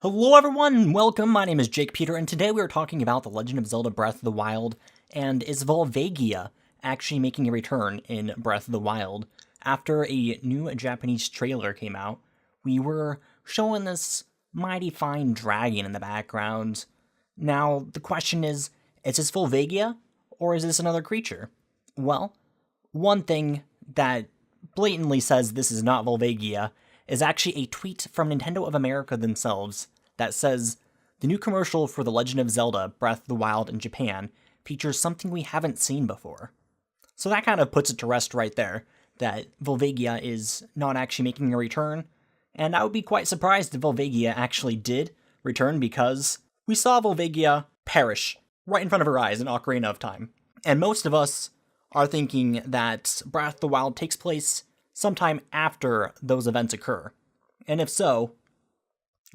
Hello everyone, welcome, my name is jakepeter, and today we are talking about The Legend of Zelda Breath of the Wild, and is Volvagia actually making a return in Breath of the Wild? After a new Japanese trailer came out, we were showing this mighty fine dragon in the background. Now, the question is this Volvagia, or is this another creature? Well, one thing that blatantly says this is not Volvagia is actually a tweet from Nintendo of America themselves that says, the new commercial for The Legend of Zelda Breath of the Wild in Japan features something we haven't seen before. So that kind of puts it to rest right there, that Volvagia is not actually making a return, and I would be quite surprised if Volvagia actually did return, because we saw Volvagia perish right in front of our eyes in Ocarina of Time. And most of us are thinking that Breath of the Wild takes place sometime after those events occur. And if so,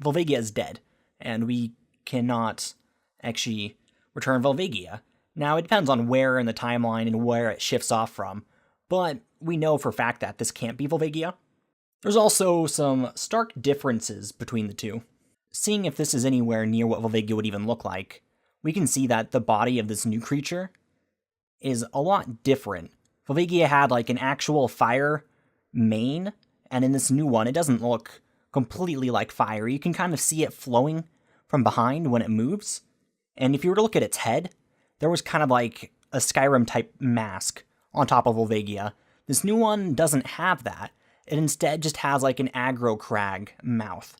Volvagia is dead, and we cannot actually return Volvagia. Now, it depends on where in the timeline and where it shifts off from, but we know for a fact that this can't be Volvagia. There's also some stark differences between the two. Seeing if this is anywhere near what Volvagia would even look like, we can see that the body of this new creature is a lot different. Volvagia had like an actual fire mane, and in this new one, it doesn't look completely like fire. You can kind of see it flowing from behind when it moves, and if you were to look at its head, there was kind of like a Skyrim type mask on top of Volvagia. This new one doesn't have that. It instead just has like an aggro crag mouth,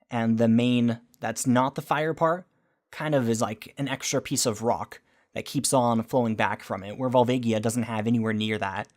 and the mane that's not the fire part kind of is like an extra piece of rock that keeps on flowing back from it, where Volvagia doesn't have anywhere near that.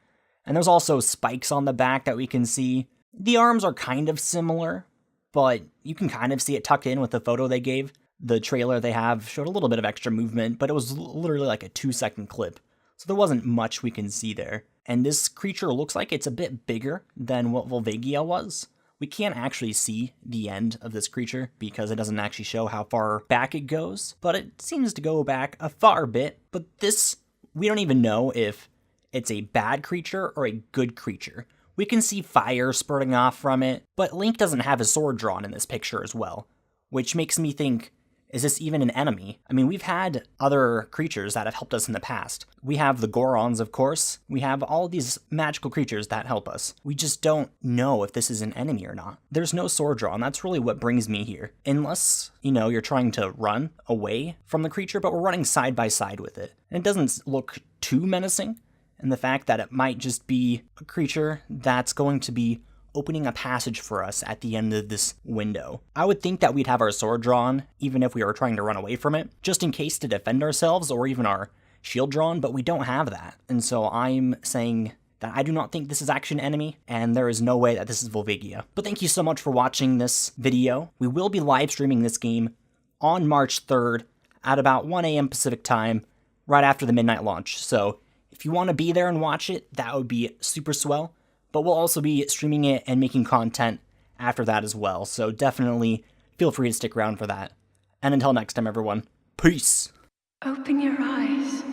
And there's also spikes on the back that we can see. The arms are kind of similar, but you can kind of see it tucked in with the photo they gave. The trailer they have showed a little bit of extra movement, but it was literally like a 2-second clip, so there wasn't much we can see there. And this creature looks like it's a bit bigger than what Volvagia was. We can't actually see the end of this creature because it doesn't actually show how far back it goes, but it seems to go back a far bit. But this, we don't even know if it's a bad creature or a good creature. We can see fire spurting off from it, but Link doesn't have his sword drawn in this picture as well, which makes me think, is this even an enemy? I mean, we've had other creatures that have helped us in the past. We have the Gorons, of course. We have all these magical creatures that help us. We just don't know if this is an enemy or not. There's no sword drawn. That's really what brings me here. Unless, you're trying to run away from the creature, but we're running side by side with it. And it doesn't look too menacing. And the fact that it might just be a creature that's going to be opening a passage for us at the end of this window. I would think that we'd have our sword drawn, even if we were trying to run away from it, just in case to defend ourselves, or even our shield drawn, but we don't have that. And so I'm saying that I do not think this is actually an enemy, and there is no way that this is Volvagia. But thank you so much for watching this video. We will be live streaming this game on March 3rd at about 1 a.m. Pacific time, right after the midnight launch. So if you want to be there and watch it, that would be super swell. But we'll also be streaming it and making content after that as well. So definitely feel free to stick around for that. And until next time, everyone, peace! Open your eyes.